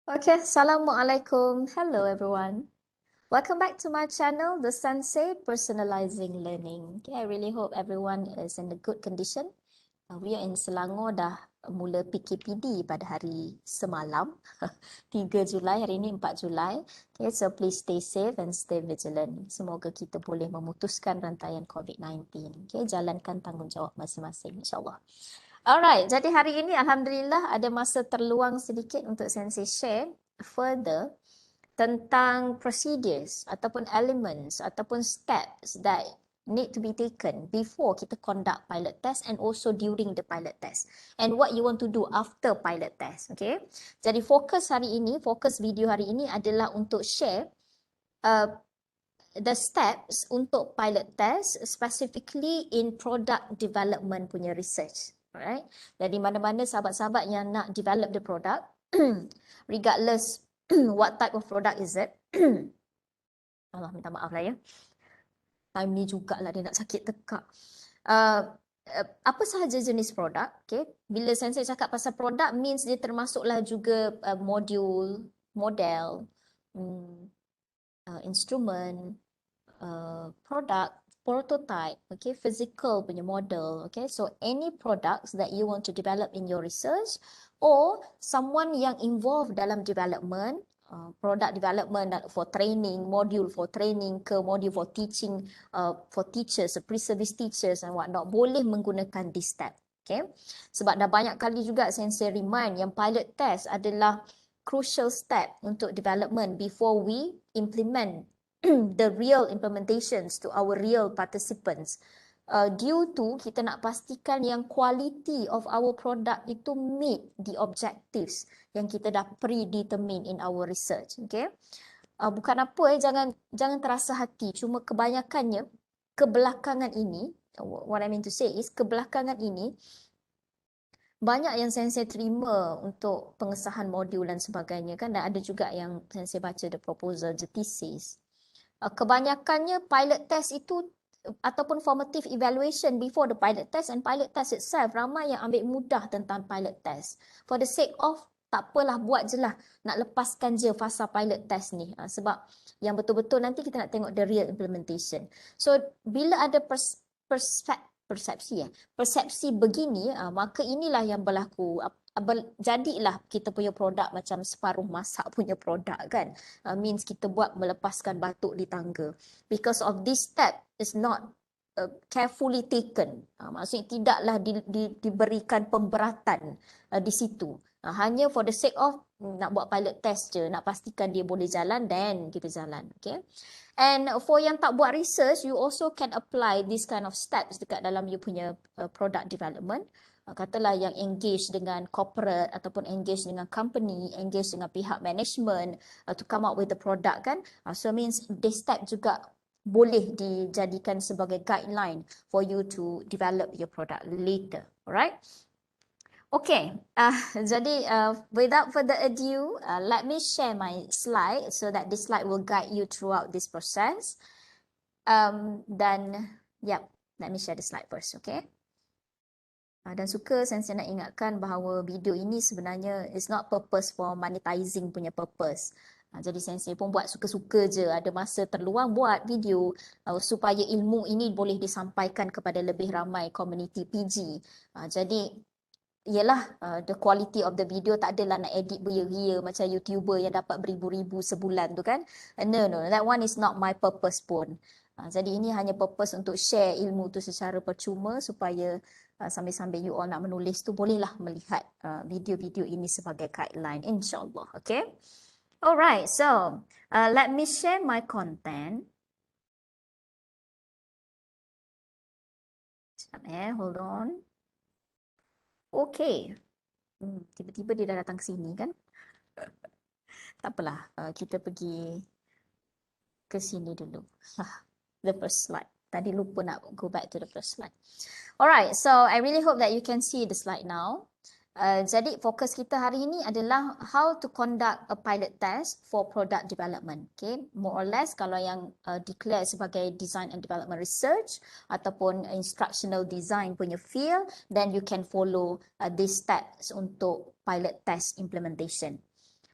Okay, Assalamualaikum. Hello everyone. Welcome back to my channel, the Sensei Personalizing Learning. Okay, I really hope everyone is in a good condition. We are in Selangor dah mula PKPD pada hari semalam, 3 Julai, hari ini 4 Julai. Okay, so please stay safe and stay vigilant. Semoga kita boleh memutuskan rantaian COVID-19. Okay, jalankan tanggungjawab masing-masing, insyaAllah. Alright, jadi hari ini Alhamdulillah ada masa terluang sedikit untuk Sensei share further tentang procedures ataupun elements ataupun steps that need to be taken before kita conduct pilot test and also during the pilot test and what you want to do after pilot test. Okay, jadi fokus video hari ini adalah untuk share the steps untuk pilot test specifically in product development punya research. Alright, jadi mana-mana sahabat-sahabat yang nak develop the product regardless what type of product is it. Allah, minta maaf lah ya. Time ni jugalah dia nak sakit tekak. Apa sahaja jenis produk, okay? Bila Sensei cakap pasal produk, means dia termasuklah juga modul, model, instrument, product, prototype, okay, physical punya model, okay. So any products that you want to develop in your research or someone yang involved dalam development, product development for training, module for training ke module for teaching, for teachers, pre-service teachers and whatnot, boleh menggunakan this step, okay. Sebab dah banyak kali juga Sensei remind yang pilot test adalah crucial step untuk development before we implement the real implementations to our real participants. Due to kita nak pastikan yang quality of our product itu meet the objectives yang kita dah predetermine in our research. Okay, bukan apa jangan terasa hati. Cuma kebanyakannya kebelakangan ini, what I mean to say is kebelakangan ini banyak yang Sensei terima untuk pengesahan modul dan sebagainya kan, dan ada juga yang Sensei baca the proposal, the thesis. Kebanyakannya pilot test itu ataupun formative evaluation before the pilot test and pilot test itself, ramai yang ambil mudah tentang pilot test. For the sake of, tak apalah, buat je lah, nak lepaskan je fasa pilot test ni. Sebab yang betul-betul nanti kita nak tengok the real implementation. So, bila ada persepsi begini, maka inilah yang berlaku. Jadilah kita punya produk macam separuh masak punya produk kan. Means kita buat melepaskan batuk di tangga. Because of this step is not carefully taken. Maksudnya tidaklah diberikan pemberatan di situ. Hanya for the sake of nak buat pilot test je, nak pastikan dia boleh jalan, then kita jalan. Okay. And for yang tak buat research, you also can apply this kind of steps dekat dalam you punya product development. Katalah yang engage dengan corporate ataupun engage dengan company, engage dengan pihak management to come up with the product kan. So means this step juga boleh dijadikan sebagai guideline for you to develop your product later. Alright? Okay, jadi without further ado, let me share my slide so that this slide will guide you throughout this process. Then, yep, let me share the slide first, okay? Dan suka Sensei nak ingatkan bahawa video ini sebenarnya is not purpose for monetizing punya purpose. Jadi Sensei pun buat suka-suka je, ada masa terluang buat video supaya ilmu ini boleh disampaikan kepada lebih ramai community PG. Jadi ialah the quality of the video tak adalah nak edit beria-ria macam YouTuber yang dapat beribu-ribu sebulan tu kan. No, that one is not my purpose pun. Jadi ini hanya purpose untuk share ilmu tu secara percuma supaya sambil-sambil you all nak menulis tu bolehlah melihat video-video ini sebagai guideline, insyaAllah. Okay. Alright, so let me share my content. Sekejap hold on. Okay. Tiba-tiba dia dah datang ke sini kan. Tak apalah, kita pergi ke sini dulu. The first slide. Tadi lupa nak go back to the first slide. Alright, so I really hope that you can see the slide now. Jadi fokus kita hari ini adalah how to conduct a pilot test for product development. Okay, more or less kalau yang declare sebagai design and development research ataupun instructional design punya field, then you can follow these steps untuk pilot test implementation.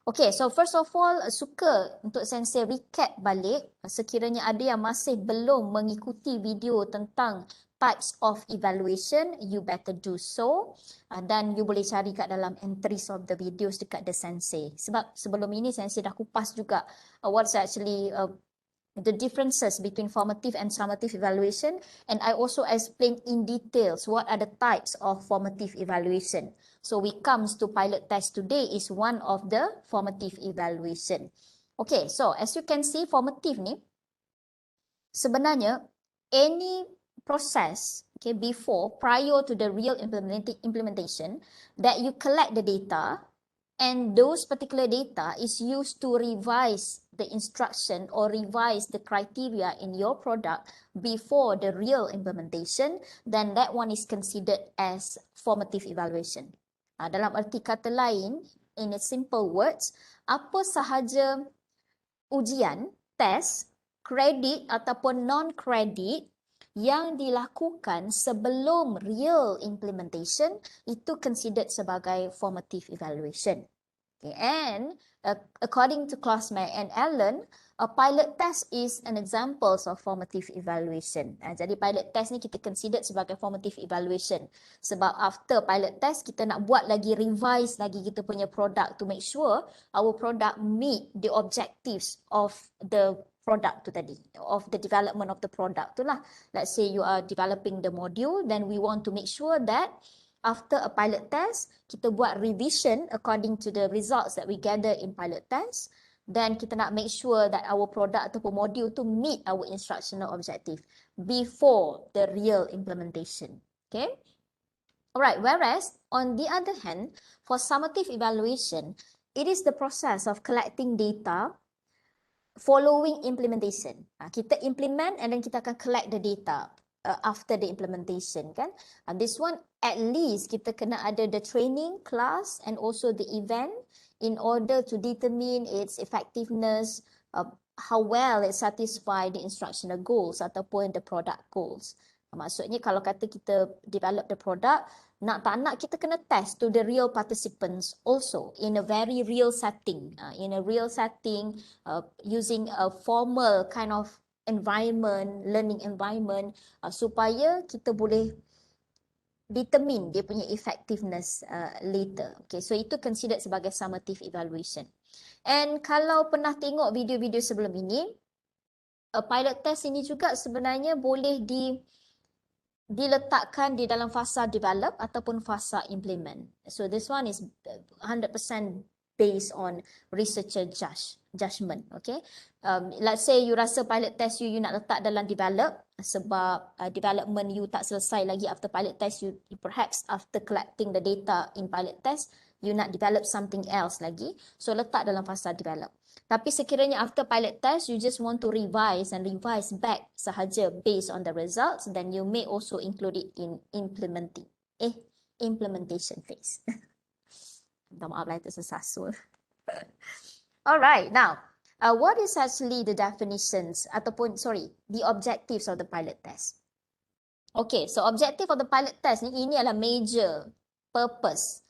Okay, so first of all, suka untuk Sensei recap balik sekiranya ada yang masih belum mengikuti video tentang types of evaluation, you better do so. Dan you boleh cari kat dalam entries of the videos dekat The Sensei. Sebab sebelum ini Sensei dah kupas juga what's actually the differences between formative and summative evaluation, and I also explain in details what are the types of formative evaluation. So we comes to pilot test today is one of the formative evaluation. Okay, so as you can see, formative ni sebenarnya any process, okay, prior to the real implementation that you collect the data, and those particular data is used to revise the instruction or revise the criteria in your product before the real implementation, then that one is considered as formative evaluation. Dalam arti kata lain, in a simple words, apa sahaja ujian, test, kredit ataupun non-kredit yang dilakukan sebelum real implementation itu considered sebagai formative evaluation. Okay, and according to Klossman and Allen, a pilot test is an example of formative evaluation. Jadi pilot test ni kita consider sebagai formative evaluation. Sebab after pilot test, kita nak buat lagi, revise lagi kita punya product to make sure our product meet the objectives of the product tu tadi, of the development of the product tu lah. Let's say you are developing the module, then we want to make sure that after a pilot test, kita buat revision according to the results that we gather in pilot test. Then kita nak make sure that our product ataupun module tu meet our instructional objective before the real implementation. Okay. Alright, whereas on the other hand, for summative evaluation, it is the process of collecting data following implementation. Kita implement and then kita akan collect the data after the implementation, kan? This one at least kita kena ada the training class and also the event in order to determine its effectiveness, how well it satisfy the instructional goals ataupun the product goals. Maksudnya kalau kata kita develop the product, nak tak nak kita kena test to the real participants also in a very real setting, using a formal kind of environment, learning environment, supaya kita boleh determine dia punya effectiveness later. Okay, so itu considered sebagai summative evaluation. And kalau pernah tengok video-video sebelum ini, pilot test ini juga sebenarnya boleh diletakkan di dalam fasa develop ataupun fasa implement. So this one is 100% based on researcher judgment. Okay, let's say you rasa pilot test you nak letak dalam develop sebab development you tak selesai lagi after pilot test, you perhaps after collecting the data in pilot test you nak develop something else lagi, so letak dalam fasa develop. Tapi sekiranya after pilot test, you just want to revise back sahaja based on the results, then you may also include it in implementation phase. Minta maaf lah itu sesasul. Alright, now, what is actually the definitions ataupun, the objectives of the pilot test? Okay, so objective of the pilot test ni, ini adalah major purpose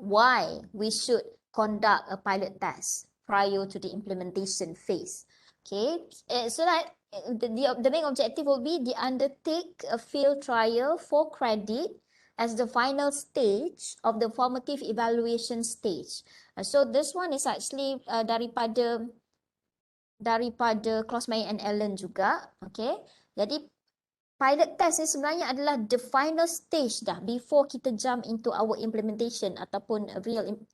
why we should conduct a pilot test prior to the implementation phase. Okay, so that the main objective will be the undertake a field trial for credit as the final stage of the formative evaluation stage. So this one is actually daripada Klossman and Allen juga. Okay, jadi pilot test ni sebenarnya adalah the final stage dah before kita jump into our implementation ataupun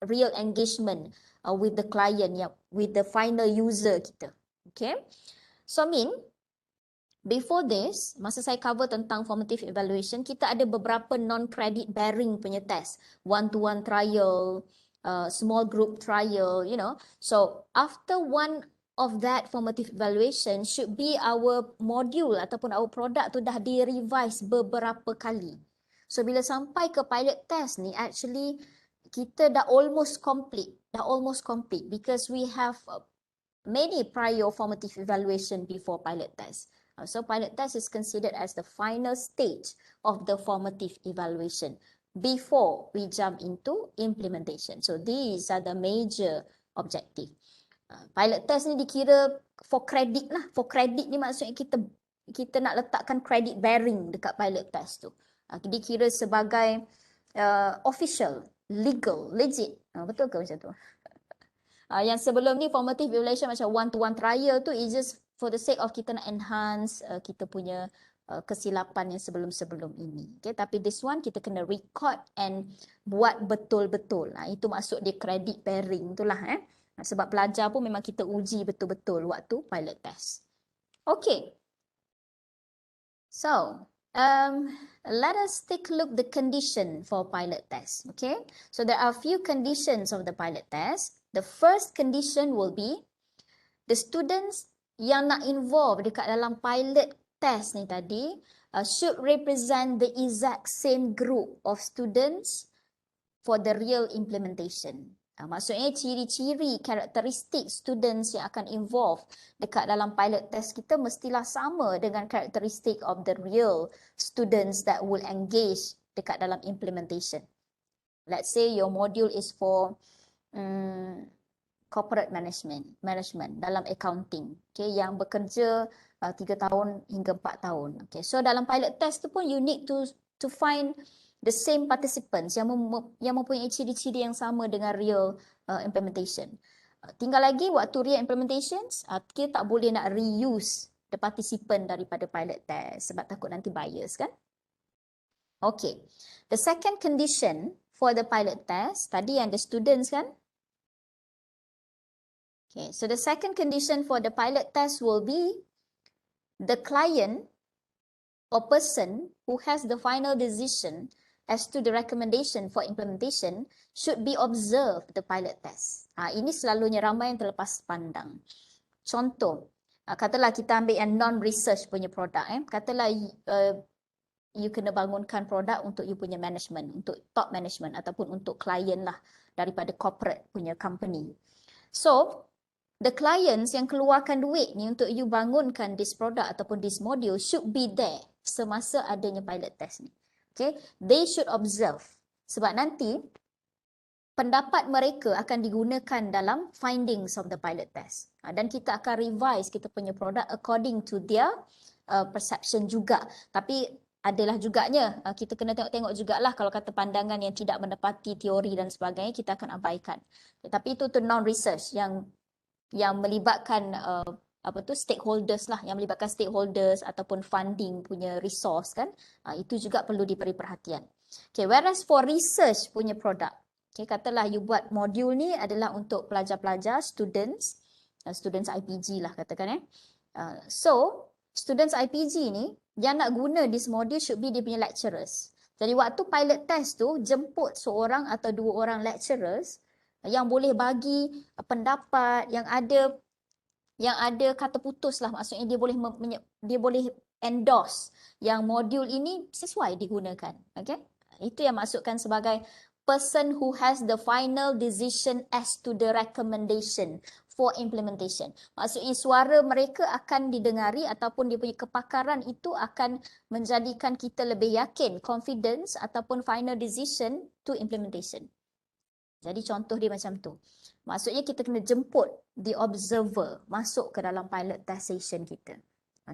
real engagement with the client, with the final user kita. Okay, so before this, masa saya cover tentang formative evaluation, kita ada beberapa non-credit bearing punya test, one-to-one trial, small group trial, So after one of that formative evaluation should be our module ataupun our product tu dah di-revise beberapa kali. So bila sampai ke pilot test ni, actually kita dah almost complete because we have many prior formative evaluation before pilot test. So pilot test is considered as the final stage of the formative evaluation before we jump into implementation. So these are the major objektif. Pilot test ni dikira for credit lah. For credit ni maksudnya kita nak letakkan credit bearing dekat pilot test tu. Dikira sebagai official, legal, legit. Betul ke macam tu? Yang sebelum ni formative evaluation macam one-to-one trial tu is just for the sake of kita nak enhance kita punya kesilapan yang sebelum-sebelum ini. Okay? Tapi this one kita kena record and buat betul-betul. Itu maksud dia credit bearing tu lah. Sebab pelajar pun memang kita uji betul-betul waktu pilot test. Okay. So, let us take a look the condition for pilot test. Okay. So there are a few conditions of the pilot test. The first condition will be the students yang nak involve dekat dalam pilot test ni tadi should represent the exact same group of students for the real implementation. Maksudnya ciri-ciri, karakteristik students yang akan involve dekat dalam pilot test kita mestilah sama dengan karakteristik of the real students that will engage dekat dalam implementation. Let's say your module is for corporate management dalam accounting, okay, yang bekerja 3 tahun hingga 4 tahun. Okay, so dalam pilot test tu pun you need to find the same participants yang mempunyai ciri-ciri yang sama dengan real implementation. Tinggal lagi waktu real implementations, kita tak boleh nak reuse the participant daripada pilot test sebab takut nanti bias kan. Okay, the second condition for the pilot test, tadi yang the students kan. Okay, so the second condition for the pilot test will be the client or person who has the final decision as to the recommendation for implementation should be observed the pilot test. Ini selalunya ramai yang terlepas pandang. Contoh, katalah kita ambil yang non-research punya produk. Katalah you kena bangunkan produk untuk you punya management, untuk top management ataupun untuk klien lah daripada corporate punya company. So, the clients yang keluarkan duit ni untuk you bangunkan this product ataupun this module should be there semasa adanya pilot test ni. Okay, they should observe. Sebab nanti pendapat mereka akan digunakan dalam findings of the pilot test. Dan kita akan revise kita punya produk according to their perception juga. Tapi adalah juganya, kita kena tengok-tengok jugalah kalau kata pandangan yang tidak menepati teori dan sebagainya, kita akan abaikan. Tapi itu non-research yang melibatkan stakeholders lah, yang melibatkan stakeholders ataupun funding punya resource kan, itu juga perlu diberi perhatian. Okay, whereas for research punya produk, okay, katalah you buat modul ni adalah untuk pelajar-pelajar, students IPG lah katakan so students IPG ni yang nak guna this module should be dia punya lecturers. Jadi waktu pilot test tu jemput seorang atau 2 orang lecturers yang boleh bagi pendapat, yang ada kata putus lah, maksudnya dia boleh endorse yang modul ini sesuai digunakan. Okay? Itu yang maksudkan sebagai person who has the final decision as to the recommendation for implementation. Maksudnya suara mereka akan didengari ataupun dia punya kepakaran itu akan menjadikan kita lebih yakin, confidence ataupun final decision to implementation. Jadi contoh dia macam tu. Maksudnya kita kena jemput the observer masuk ke dalam pilot test session kita.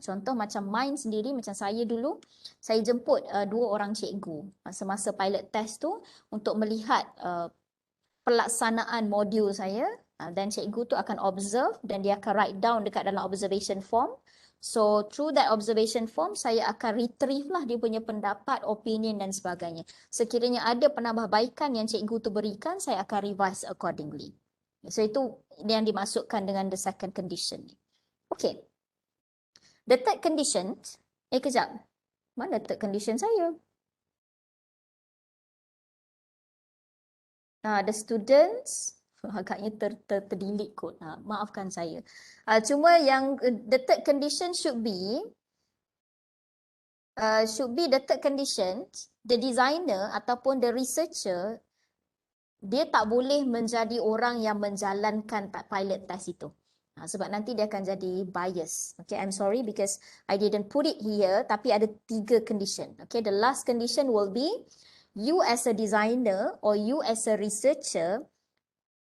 Contoh macam mine sendiri, macam saya dulu, saya jemput 2 orang cikgu semasa pilot test tu untuk melihat pelaksanaan modul saya, dan cikgu tu akan observe dan dia akan write down dekat dalam observation form. So through that observation form, saya akan retrieve lah dia punya pendapat, opinion dan sebagainya. Sekiranya ada penambahbaikan yang cikgu tu berikan, saya akan revise accordingly. So itu yang dimasukkan dengan the second condition. Okay. The third condition, kejap. Mana third condition saya? The students, agaknya terdelete kot. Maafkan saya. Cuma yang the third condition should be the third condition, the designer ataupun the researcher, dia tak boleh menjadi orang yang menjalankan pilot test itu. Sebab nanti dia akan jadi bias. Okay, I'm sorry because I didn't put it here, tapi ada 3 condition. Okay, the last condition will be you as a designer or you as a researcher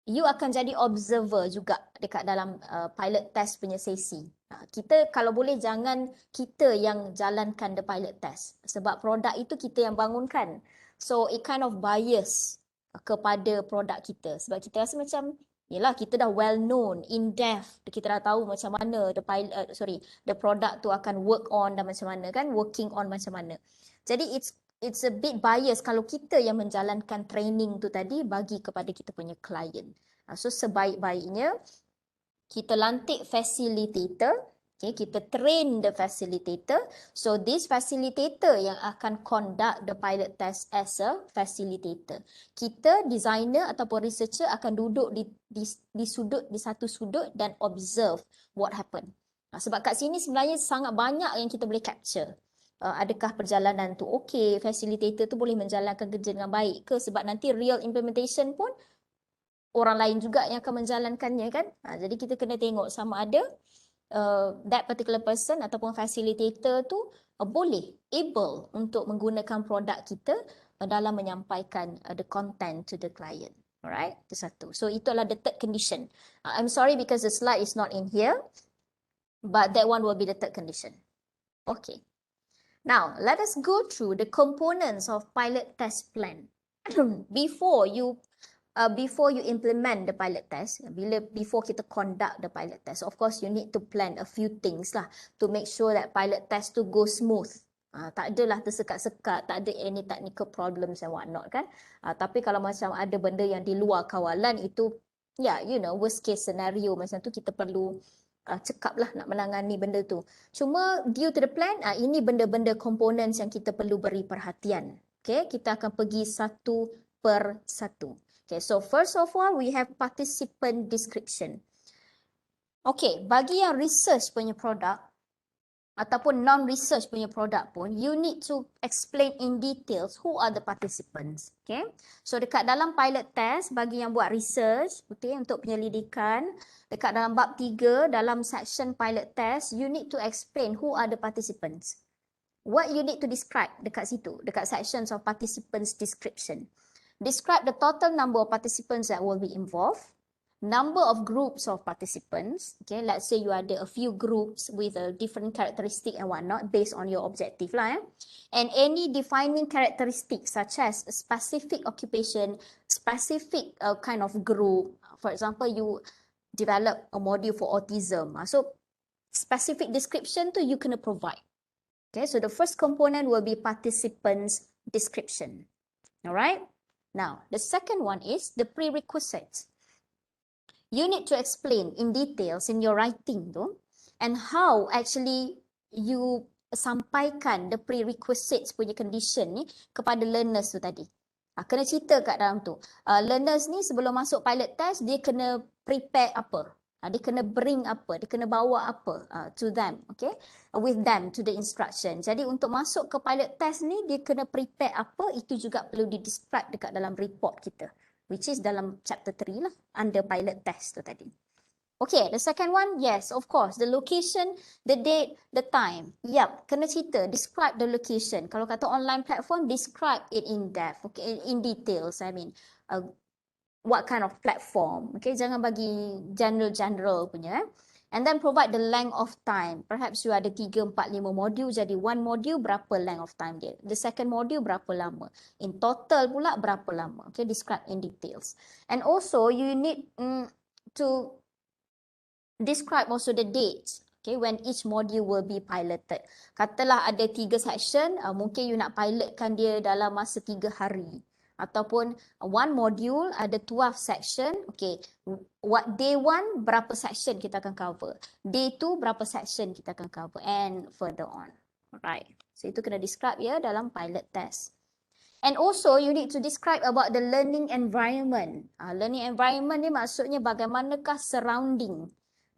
you akan jadi observer juga dekat dalam pilot test punya sesi. Kita kalau boleh jangan kita yang jalankan the pilot test. Sebab produk itu kita yang bangunkan. So it kind of bias kepada produk kita. Sebab kita rasa macam, yelah kita dah well known, in depth. Kita dah tahu macam mana the product tu akan work on dan macam mana kan, working on macam mana. Jadi it's a bit bias kalau kita yang menjalankan training tu tadi bagi kepada kita punya klien. So sebaik-baiknya kita lantik facilitator, okay, kita train the facilitator. So this facilitator yang akan conduct the pilot test as a facilitator. Kita designer ataupun researcher akan duduk di satu sudut dan observe what happen. Sebab kat sini sebenarnya sangat banyak yang kita boleh capture. Adakah perjalanan tu okey, facilitator tu boleh menjalankan kerja dengan baik ke, sebab nanti real implementation pun orang lain juga yang akan menjalankannya kan. Jadi kita kena tengok sama ada that particular person ataupun facilitator tu able untuk menggunakan produk kita dalam menyampaikan the content to the client. Alright, itu satu. So itulah the third condition. I'm sorry because the slide is not in here, but that one will be the third condition. Okay. Now, let us go through the components of pilot test plan. Before you implement the pilot test, before kita conduct the pilot test, of course you need to plan a few things lah to make sure that pilot test to go smooth. Tak adalah tersekat-sekat, tak ada any technical problems and whatnot kan. Tapi kalau macam ada benda yang di luar kawalan itu, worst case scenario macam tu kita perlu cekap lah nak menangani benda tu. Cuma due to the plan, ini benda-benda components yang kita perlu beri perhatian. Okay, kita akan pergi satu per satu. Okay, so first of all, we have participant description. Okay, bagi yang research punya produk ataupun non-research punya produk pun, you need to explain in details who are the participants. Okay, so dekat dalam pilot test, bagi yang buat research, okay, untuk penyelidikan, dekat dalam bab 3, dalam section pilot test, you need to explain who are the participants. What you need to describe dekat situ, dekat sections of participants description. Describe the total number of participants that will be involved, number of groups of participants. Okay, let's say you ada a few groups with a different characteristic and whatnot based on your objective lah. And any defining characteristics such as a specific occupation, specific kind of group. For example, you develop a module for autism. So specific description tu you kena provide. Okay, so the first component will be participants description. Alright. Now, the second one is the prerequisites. You need to explain in details in your writing tu and how actually you sampaikan the prerequisites punya condition ni kepada learners tu tadi. Kena cerita kat dalam tu. Learners ni sebelum masuk pilot test, dia kena prepare apa? Dia kena bring apa? Dia kena bawa apa to them, okay? With them to the instruction. Jadi untuk masuk ke pilot test ni, dia kena prepare apa? Itu juga perlu di-describe dekat dalam report kita. Which is dalam chapter 3 lah, under pilot test tu tadi. Okay, the second one, yes, of course, the location, the date, the time. Yep, kena cerita, describe the location. Kalau kata online platform, describe it in depth, okay, in details, I mean, what kind of platform, okay, jangan bagi general punya. And then provide the length of time. Perhaps you ada 3, 4, 5 modul, jadi one module berapa length of time dia. The second module berapa lama. In total pula berapa lama. Okay, describe in details. And also you need to describe also the dates. Okay, when each module will be piloted. Katalah ada 3 section, mungkin you nak pilotkan dia dalam masa 3 hari. Ataupun one module ada 12 section, okay, day 1 berapa section kita akan cover, day 2 berapa section kita akan cover, and further on. Alright, so itu kena describe ya dalam pilot test. And also you need to describe about the learning environment. Learning environment ni maksudnya bagaimanakah surrounding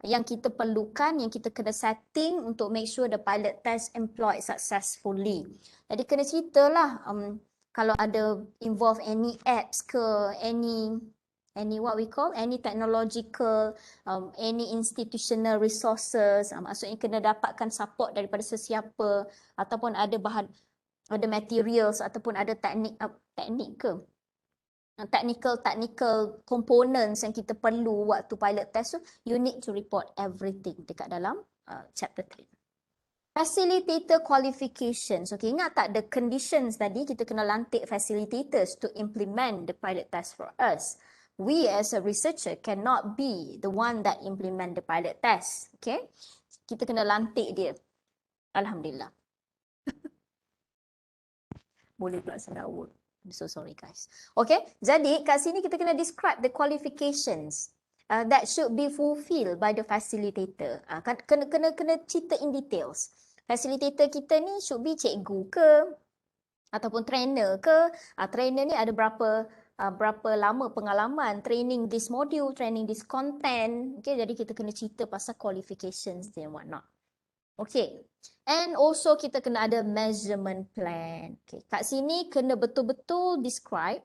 yang kita perlukan, yang kita kena setting untuk make sure the pilot test employed successfully. Jadi kena ceritalah kalau ada involve any apps ke, any what we call, any technological, any institutional resources, maksudnya kena dapatkan support daripada sesiapa, ataupun ada bahan, ada materials, ataupun ada teknik ke, technical components yang kita perlu waktu pilot test tu, you need to report everything dekat dalam chapter 3. Facilitator qualifications. Okay, ingat tak the conditions tadi, kita kena lantik facilitators to implement the pilot test for us. We as a researcher cannot be the one that implement the pilot test. Okay, kita kena lantik dia. Alhamdulillah. Boleh pula sendawa. I'm so sorry guys. Okay, jadi kat sini kita kena describe the qualifications that should be fulfilled by the facilitator. Kena cerita in details. Facilitator kita ni should be cikgu ke ataupun trainer ke? Trainer ni ada berapa lama pengalaman training this module, training this content. Okay, jadi kita kena cerita pasal qualifications and whatnot. Okay, and also kita kena ada measurement plan. Okay, kat sini kena betul-betul describe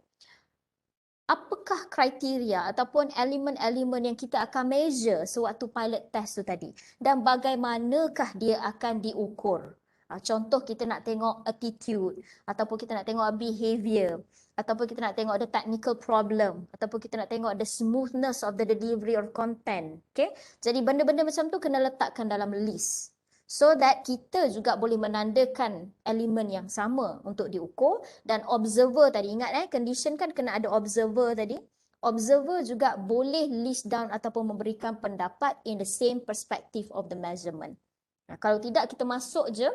apakah kriteria ataupun elemen-elemen yang kita akan measure sewaktu pilot test tu tadi dan bagaimanakah dia akan diukur. Contoh kita nak tengok attitude ataupun kita nak tengok behavior ataupun kita nak tengok the technical problem ataupun kita nak tengok the smoothness of the delivery of content. Okay, jadi benda-benda macam tu kena letakkan dalam list. So that kita juga boleh menandakan elemen yang sama untuk diukur dan observer tadi. Ingat condition kan kena ada observer tadi. Observer juga boleh list down ataupun memberikan pendapat in the same perspective of the measurement. Kalau tidak kita masuk je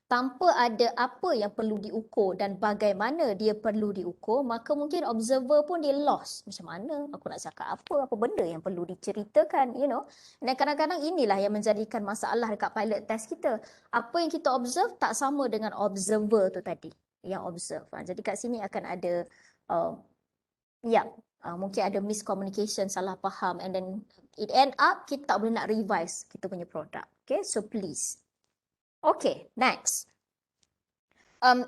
tanpa ada apa yang perlu diukur dan bagaimana dia perlu diukur, maka mungkin observer pun dia lost. Macam mana aku nak cakap apa benda yang perlu diceritakan, you know. Dan kadang-kadang inilah yang menjadikan masalah dekat pilot test kita. Apa yang kita observe tak sama dengan observer tu tadi yang observe. Jadi kat sini akan ada mungkin ada miscommunication, salah faham, and then it end up kita tak boleh nak revise kita punya produk. Okay, so please. Okay, next.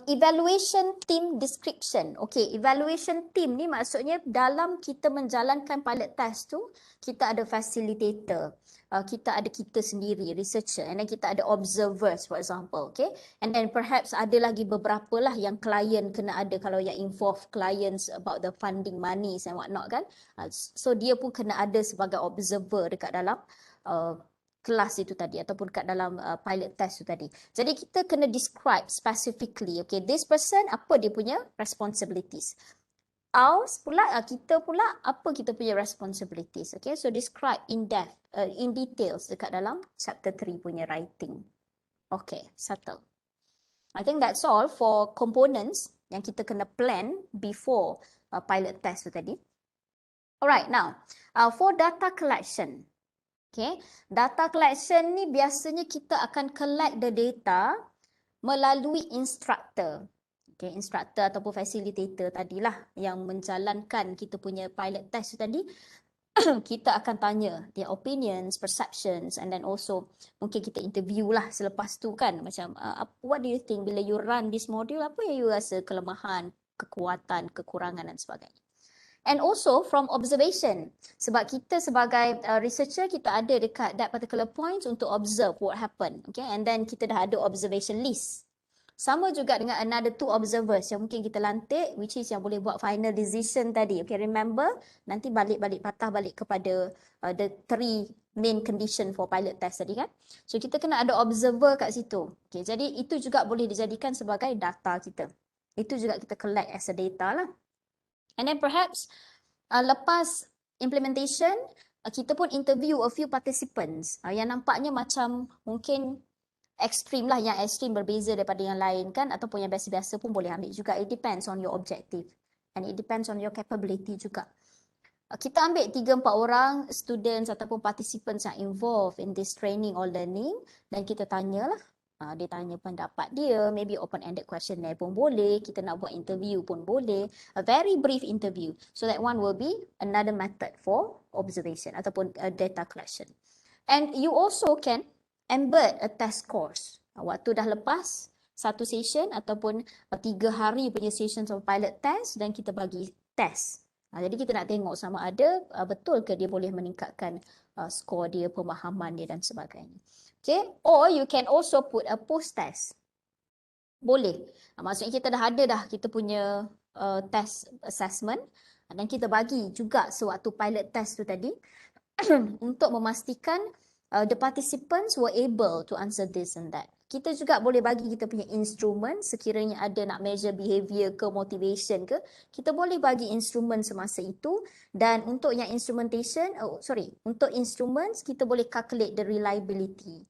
Evaluation team description. Okay, evaluation team ni maksudnya dalam kita menjalankan pilot test tu, kita ada facilitator, kita ada kita sendiri, researcher, and then kita ada observers for example, okay. And then perhaps ada lagi beberapa lah yang klien kena ada kalau yang involve clients about the funding monies and whatnot kan. So dia pun kena ada sebagai observer dekat dalam kelas itu tadi ataupun kat dalam pilot test itu tadi. Jadi kita kena describe specifically, okay, this person apa dia punya responsibilities. Ours pula, kita pula apa kita punya responsibilities, okay. So describe in depth, in details dekat dalam chapter 3 punya writing. Okay, settle. I think that's all for components yang kita kena plan before pilot test itu tadi. Alright, now for data collection. Okay, data collection ni biasanya kita akan collect the data melalui instructor. Okay, instructor ataupun facilitator tadilah yang menjalankan kita punya pilot test tadi. Kita akan tanya their opinions, perceptions, and then also mungkin kita interview lah selepas tu kan. Macam what do you think bila you run this module, apa yang you rasa kelemahan, kekuatan, kekurangan dan sebagainya. And also from observation. Sebab kita sebagai researcher, kita ada dekat that particular points untuk observe what happened. Okay, and then kita dah ada observation list. Sama juga dengan another 2 observers yang mungkin kita lantik, which is yang boleh buat final decision tadi. Okay, remember, nanti patah balik kepada the 3 main condition for pilot test tadi kan. So kita kena ada observer kat situ. Okay, jadi itu juga boleh dijadikan sebagai data kita. Itu juga kita collect as a data lah. And then perhaps lepas implementation, kita pun interview a few participants yang nampaknya macam mungkin ekstrim lah, yang ekstrim berbeza daripada yang lain kan, ataupun yang biasa-biasa pun boleh ambil juga. It depends on your objective and it depends on your capability juga. Kita ambil 3-4 orang students ataupun participants yang involved in this training or learning dan kita tanyalah. Dia tanya pendapat dia, maybe open-ended questionnaire pun boleh, kita nak buat interview pun boleh, a very brief interview. So that one will be another method for observation ataupun data collection. And you also can embed a test course. Waktu dah lepas satu session ataupun 3 hari punya sessions of pilot test dan kita bagi test. Jadi kita nak tengok sama ada betul ke dia boleh meningkatkan skor dia, pemahaman dia dan sebagainya. Okay, or you can also put a post test. Boleh. Maksudnya kita dah ada kita punya test assessment, dan kita bagi juga sewaktu pilot test tu tadi untuk memastikan the participants were able to answer this and that. Kita juga boleh bagi kita punya instrumen sekiranya ada nak measure behavior ke motivation ke, kita boleh bagi instrumen semasa itu. Dan untuk yang instrumentation, untuk instruments kita boleh calculate the reliability.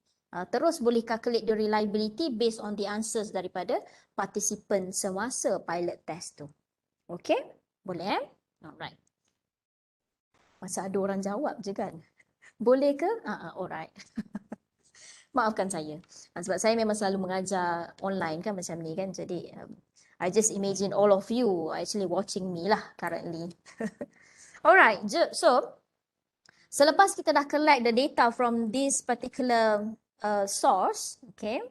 Terus boleh calculate the reliability based on the answers daripada participant semasa pilot test tu. Okay? Boleh Alright. Masa ada orang jawab je kan? Boleh ke? Alright. Maafkan saya. Sebab saya memang selalu mengajar online kan macam ni kan. Jadi I just imagine all of you actually watching me lah currently. Alright. So selepas kita dah collect the data from this particular source, okay,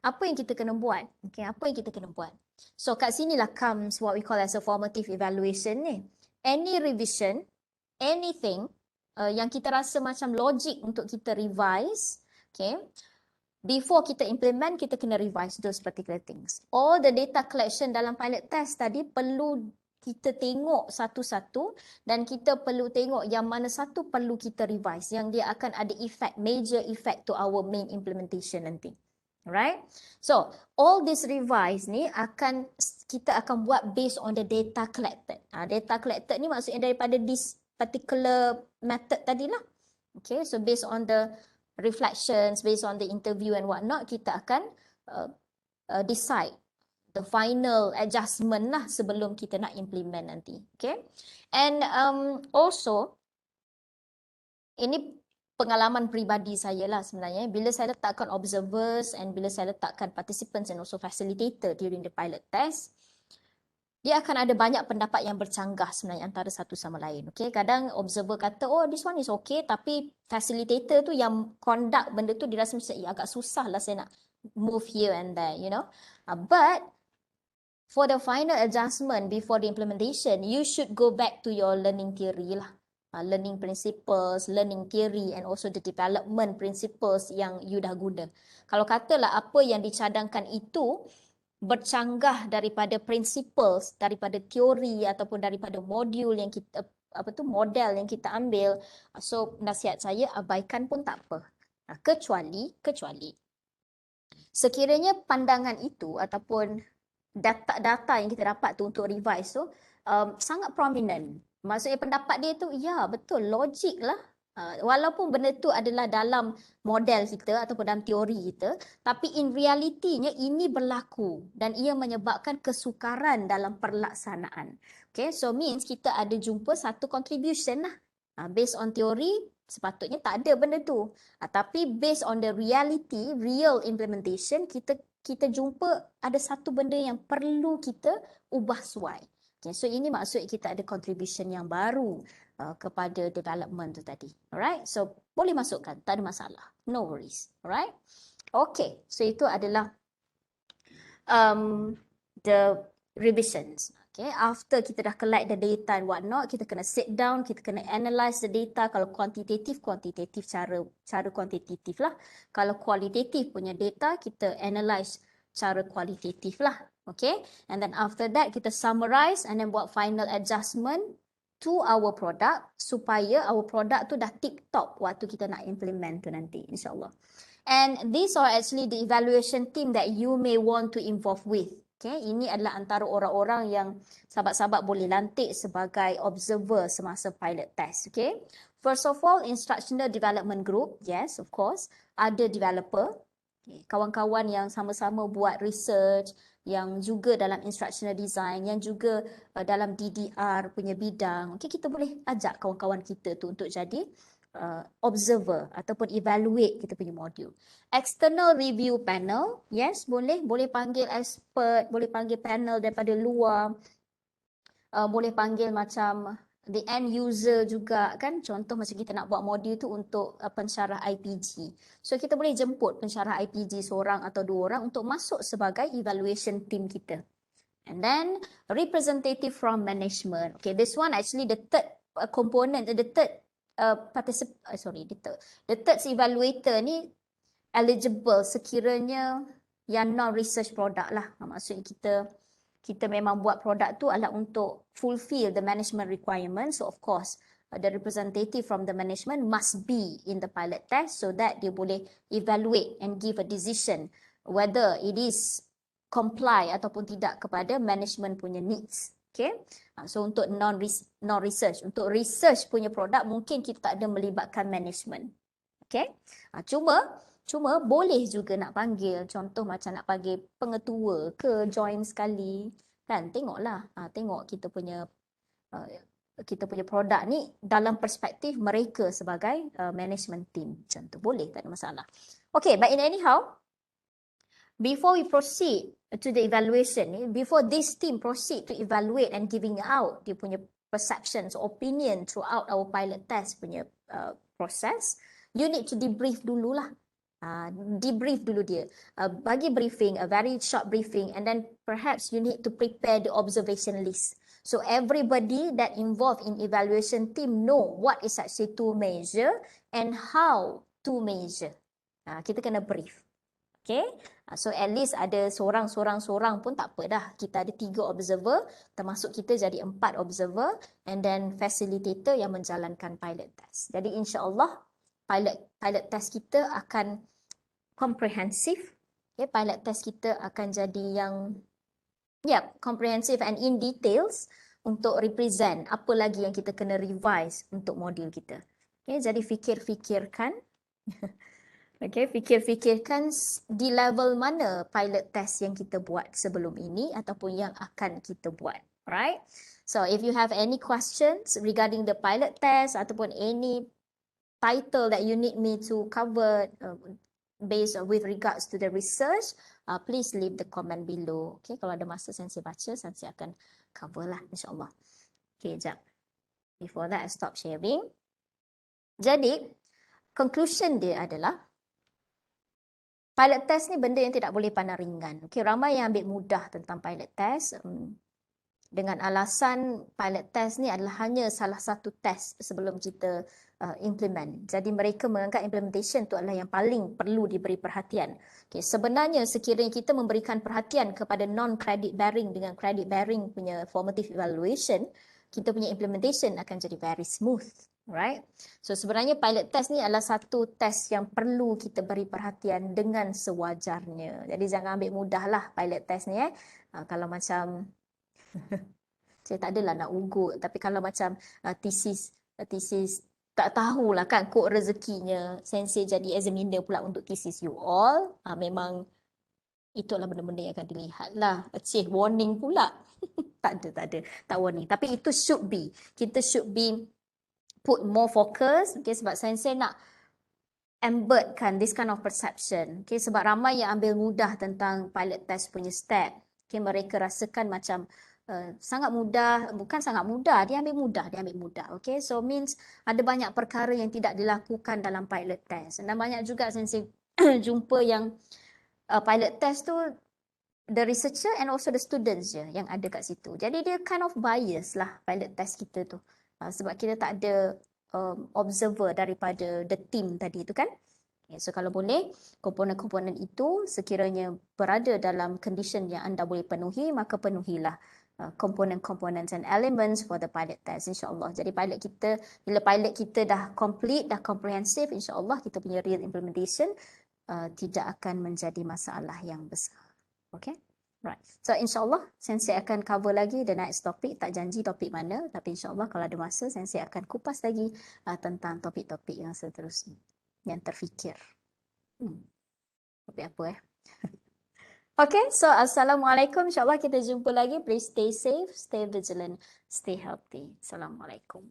apa yang kita kena buat? Okay, apa yang kita kena buat? So kat sinilah comes what we call as a formative evaluation ni. Any revision, anything yang kita rasa macam logik untuk kita revise, okay, before kita implement, kita kena revise those particular things. All the data collection dalam pilot test tadi perlu kita tengok satu-satu dan kita perlu tengok yang mana satu perlu kita revise, yang dia akan ada effect, major effect to our main implementation nanti. Alright? So, all this revise ni kita akan buat based on the data collected. Data collected ni maksudnya daripada this particular method tadilah. Okay, so based on the reflections, based on the interview and whatnot, kita akan decide the final adjustment lah sebelum kita nak implement nanti. Okay, and also ini pengalaman peribadi saya lah sebenarnya. Bila saya letakkan observers and bila saya letakkan participants and also facilitator during the pilot test, dia akan ada banyak pendapat yang bercanggah sebenarnya antara satu sama lain. Okay, kadang observer kata, oh this one is okay, tapi facilitator tu yang conduct benda tu dia rasa macam agak susah lah saya nak move here and there, you know. But for the final adjustment before the implementation, you should go back to your learning theory lah. Learning principles, learning theory and also the development principles yang you dah guna. Kalau katalah apa yang dicadangkan itu bercanggah daripada principles, daripada teori ataupun daripada modul yang kita model yang kita ambil, so nasihat saya abaikan pun tak apa. Kecuali sekiranya pandangan itu ataupun data yang kita dapat tu untuk revise tu sangat prominent. Maksudnya pendapat dia tu, ya betul, logik lah. Walaupun benda tu adalah dalam model kita ataupun dalam teori kita, tapi in realitinya ini berlaku dan ia menyebabkan kesukaran dalam pelaksanaan. Okay, so means kita ada jumpa satu contribution lah. Based on teori, sepatutnya tak ada benda tu. Tapi based on the reality, real implementation, kita jumpa ada satu benda yang perlu kita ubah suai. Okay, so ini maksud kita ada contribution yang baru kepada development tu tadi. Alright, so boleh masukkan, tak ada masalah. No worries. Alright. Okay, so itu adalah the revisions. Okay, after kita dah collect the data and whatnot, kita kena sit down, kita kena analyze the data. Kalau kuantitatif cara kuantitatif lah. Kalau kualitatif punya data, kita analyze cara kualitatif lah. Okay, and then after that kita summarize and then buat final adjustment to our product supaya our product tu dah tip top waktu kita nak implement tu nanti, insyaAllah. And these are actually the evaluation team that you may want to involve with. Okay, ini adalah antara orang-orang yang sahabat-sahabat boleh lantik sebagai observer semasa pilot test. Okay, first of all, instructional development group, yes, of course, ada developer, kawan-kawan yang sama-sama buat research, yang juga dalam instructional design, yang juga dalam DDR punya bidang. Okay, kita boleh ajak kawan-kawan kita tu untuk jadi observer ataupun evaluate kita punya modul. External review panel, yes, boleh panggil expert, boleh panggil panel daripada luar, boleh panggil macam the end user juga kan. Contoh macam kita nak buat modul tu untuk pensyarah IPG. So kita boleh jemput pensyarah IPG seorang atau dua orang untuk masuk sebagai evaluation team kita. And then representative from management. Okay, this one actually the third component, the third the third evaluator ni eligible sekiranya yang non-research product lah. Maksudnya kita memang buat produk tu adalah untuk fulfill the management requirements. So of course, the representative from the management must be in the pilot test so that dia boleh evaluate and give a decision whether it is comply ataupun tidak kepada management punya needs. Okay. So untuk non-research, untuk research punya produk mungkin kita tak ada melibatkan management. Okay. Cuma boleh juga nak panggil, contoh macam nak panggil pengetua ke join sekali. Kan, tengoklah, tengok kita punya produk ni dalam perspektif mereka sebagai management team. Macam tu, boleh, tak ada masalah. Okay, but in anyhow, before we proceed to the evaluation, before this team proceed to evaluate and giving out dia punya perceptions, opinion throughout our pilot test punya process, you need to debrief dululah. Debrief dulu dia. Bagi briefing, a very short briefing, and then perhaps you need to prepare the observation list. So everybody that involved in evaluation team know what is actually to measure and how to measure. Kita kena brief. Okay, so at least ada seorang pun tak apa dah. Kita ada 3 observer, termasuk kita jadi 4 observer, and then facilitator yang menjalankan pilot test. Jadi insya-Allah pilot test kita akan komprehensif. Okay, pilot test kita akan jadi yang comprehensive and in details untuk represent apa lagi yang kita kena revise untuk modul kita. Okay, jadi fikirkan di level mana pilot test yang kita buat sebelum ini ataupun yang akan kita buat. Right? So if you have any questions regarding the pilot test ataupun any title that you need me to cover based with regards to the research, please leave the comment below. Okay, kalau ada masa Sensei baca, Sensei akan cover lah insyaAllah. Okay, jap. Before that, I stop sharing. Jadi, conclusion dia adalah pilot test ni benda yang tidak boleh pandang ringan. Okay, ramai yang ambil mudah tentang pilot test dengan alasan pilot test ni adalah hanya salah satu test sebelum kita implement. Jadi mereka menganggap implementation tu adalah yang paling perlu diberi perhatian. Okay, sebenarnya sekiranya kita memberikan perhatian kepada non-credit bearing dengan credit bearing punya formative evaluation, kita punya implementation akan jadi very smooth. Right? So sebenarnya pilot test ni adalah satu test yang perlu kita beri perhatian dengan sewajarnya. Jadi jangan ambil mudahlah pilot test ni. Kalau macam saya tak adalah nak ugut, tapi kalau macam thesis tak tahulah kan kod rezekinya Sensei jadi examiner pula untuk thesis you all, memang itulah benda-benda yang akan dilihat lah. Warning pula. tak ada warning, tapi itu kita should be put more focus. Okay, sebab Sensei nak embeddkan this kind of perception. Okay, sebab ramai yang ambil mudah tentang pilot test punya step. Okay, mereka rasakan macam sangat mudah, bukan sangat mudah, dia ambil mudah. Okay, so means ada banyak perkara yang tidak dilakukan dalam pilot test. Dan banyak juga Sensei jumpa yang pilot test tu the researcher and also the students je yang ada kat situ. Jadi dia kind of bias lah pilot test kita tu. Sebab kita tak ada observer daripada the team tadi tu kan. Okay, so kalau boleh, komponen-komponen itu sekiranya berada dalam condition yang anda boleh penuhi, maka penuhilah komponen-komponen and elements for the pilot test, insyaAllah. Jadi bila pilot kita dah complete, dah comprehensive, insyaAllah kita punya real implementation tidak akan menjadi masalah yang besar. Okay? Right. So insyaAllah Sensei akan cover lagi the next topic. Tak janji topik mana, tapi insyaAllah kalau ada masa Sensei akan kupas lagi tentang topik-topik yang seterusnya, yang terfikir. Topik apa Okay, so Assalamualaikum. InsyaAllah kita jumpa lagi. Please stay safe, stay vigilant, stay healthy. Assalamualaikum.